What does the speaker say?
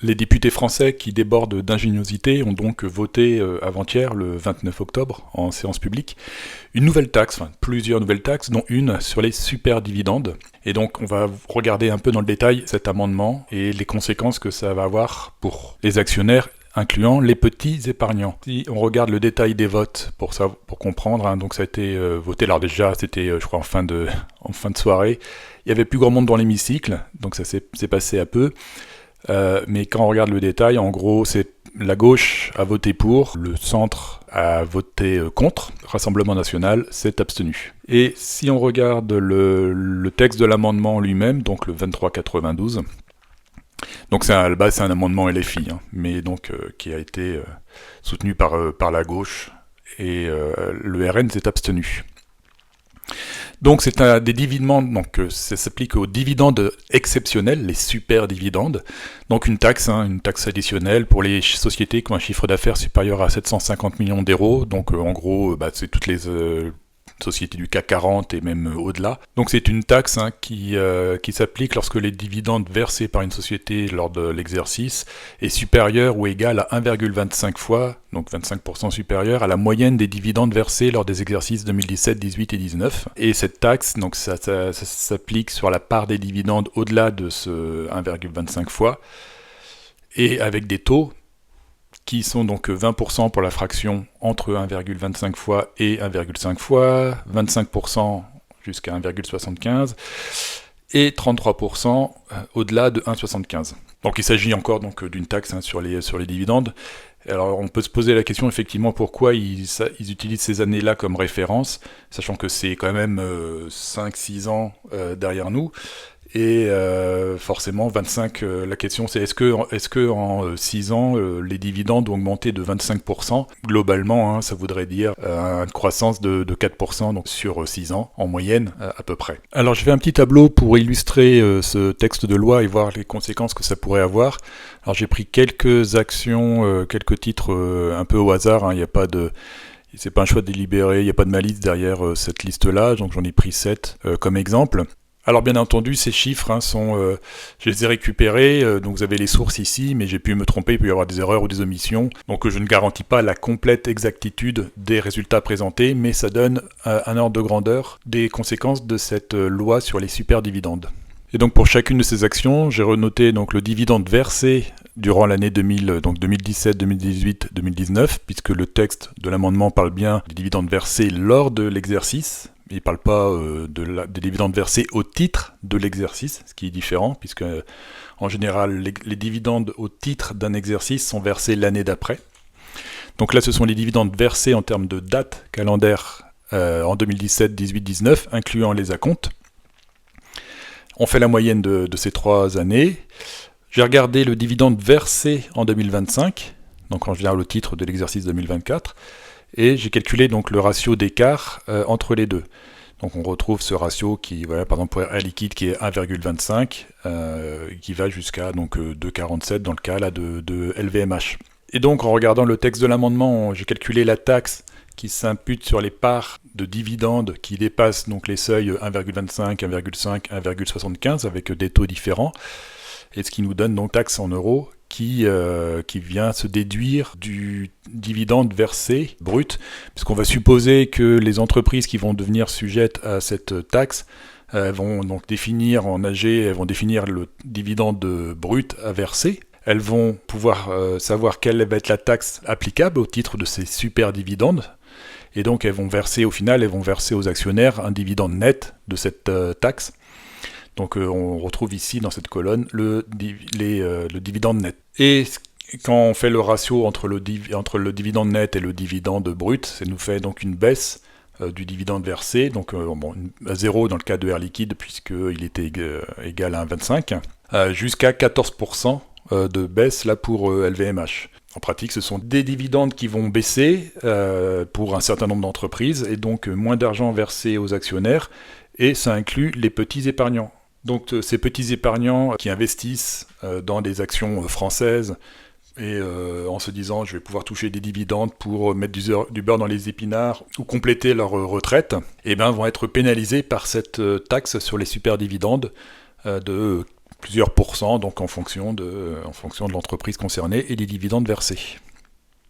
Les députés français qui débordent d'ingéniosité ont donc voté avant-hier, le 29 octobre, en séance publique, une nouvelle taxe, enfin plusieurs nouvelles taxes, dont une sur les super dividendes. Et donc on va regarder un peu dans le détail cet amendement et les conséquences que ça va avoir pour les actionnaires, incluant les petits épargnants. Si on regarde le détail des votes pour comprendre, hein, donc ça a été voté, alors déjà c'était je crois en fin de soirée, il y avait plus grand monde dans l'hémicycle, donc ça s'est passé à peu. Mais quand on regarde le détail, en gros, c'est la gauche a voté pour, le centre a voté contre, Rassemblement National s'est abstenu. Et si on regarde le texte de l'amendement lui-même, donc le 2392, donc à la base c'est un amendement LFI, hein, mais donc qui a été soutenu par la gauche, et le RN s'est abstenu. Donc c'est des dividendes, donc ça s'applique aux dividendes exceptionnels, les super dividendes. Donc une taxe additionnelle pour les sociétés qui ont un chiffre d'affaires supérieur à 750 millions d'euros. Donc en gros, c'est toutes les sociétés du CAC 40 et même au-delà. Donc c'est une taxe qui s'applique lorsque les dividendes versés par une société lors de l'exercice est supérieur ou égal à 1,25 fois, donc 25% supérieur à la moyenne des dividendes versés lors des exercices 2017, 18 et 19. Et cette taxe, donc ça s'applique sur la part des dividendes au-delà de ce 1,25 fois, et avec des taux qui sont donc 20% pour la fraction entre 1,25 fois et 1,5 fois, 25% jusqu'à 1,75 et 33% au-delà de 1,75. Donc il s'agit encore donc d'une taxe sur les dividendes. Alors on peut se poser la question effectivement pourquoi ils utilisent ces années-là comme référence, sachant que c'est quand même 5-6 ans derrière nous. Et forcément, 25, la question c'est est-ce que en 6 ans, les dividendes ont augmenté de 25%? Globalement, ça voudrait dire une croissance de 4% donc sur 6 ans, en moyenne, à peu près. Alors je fais un petit tableau pour illustrer ce texte de loi et voir les conséquences que ça pourrait avoir. Alors j'ai pris quelques actions, quelques titres un peu au hasard, il n'y a pas de... C'est pas un choix délibéré, il n'y a pas de malice derrière cette liste-là, donc j'en ai pris 7 comme exemple. Alors bien entendu, ces chiffres je les ai récupérés, donc vous avez les sources ici, mais j'ai pu me tromper, il peut y avoir des erreurs ou des omissions, donc je ne garantis pas la complète exactitude des résultats présentés, mais ça donne un ordre de grandeur des conséquences de cette loi sur les super dividendes. Et donc pour chacune de ces actions, j'ai renoté donc le dividende versé durant l'année 2000, donc 2017, 2018, 2019, puisque le texte de l'amendement parle bien des dividendes versés lors de l'exercice. Il ne parle pas des dividendes versés au titre de l'exercice, ce qui est différent, puisque en général, les dividendes au titre d'un exercice sont versés l'année d'après. Donc là, ce sont les dividendes versés en termes de date calendaire en 2017, 18, 19, incluant les acomptes. On fait la moyenne de ces 3 années. J'ai regardé le dividende versé en 2025, donc en général au titre de l'exercice 2024, et j'ai calculé donc le ratio d'écart entre les deux. Donc on retrouve ce ratio qui, voilà, par exemple pour Air Liquide qui est 1,25, qui va jusqu'à donc 2,47 dans le cas là de LVMH. Et donc en regardant le texte de l'amendement, j'ai calculé la taxe qui s'impute sur les parts de dividendes qui dépassent donc les seuils 1,25, 1,5, 1,75 avec des taux différents, et ce qui nous donne donc taxe en euros qui vient se déduire du dividende versé brut, puisqu'on va supposer que les entreprises qui vont devenir sujettes à cette taxe vont donc définir en AG, elles vont définir le dividende brut à verser. Elles vont pouvoir savoir quelle va être la taxe applicable au titre de ces super dividendes, et donc elles vont verser aux actionnaires un dividende net de cette taxe. Donc on retrouve ici dans cette colonne le dividende net. Et quand on fait le ratio entre le dividende net et le dividende brut, ça nous fait donc une baisse du dividende versé, donc à 0 dans le cas de Air Liquide puisqu'il était égal à 1,25, jusqu'à 14% de baisse là pour LVMH. En pratique, ce sont des dividendes qui vont baisser pour un certain nombre d'entreprises, et donc moins d'argent versé aux actionnaires, et ça inclut les petits épargnants. Donc ces petits épargnants qui investissent dans des actions françaises et en se disant je vais pouvoir toucher des dividendes pour mettre du beurre dans les épinards ou compléter leur retraite, vont être pénalisés par cette taxe sur les super dividendes de plusieurs pourcents, donc en fonction de l'entreprise concernée et des dividendes versés.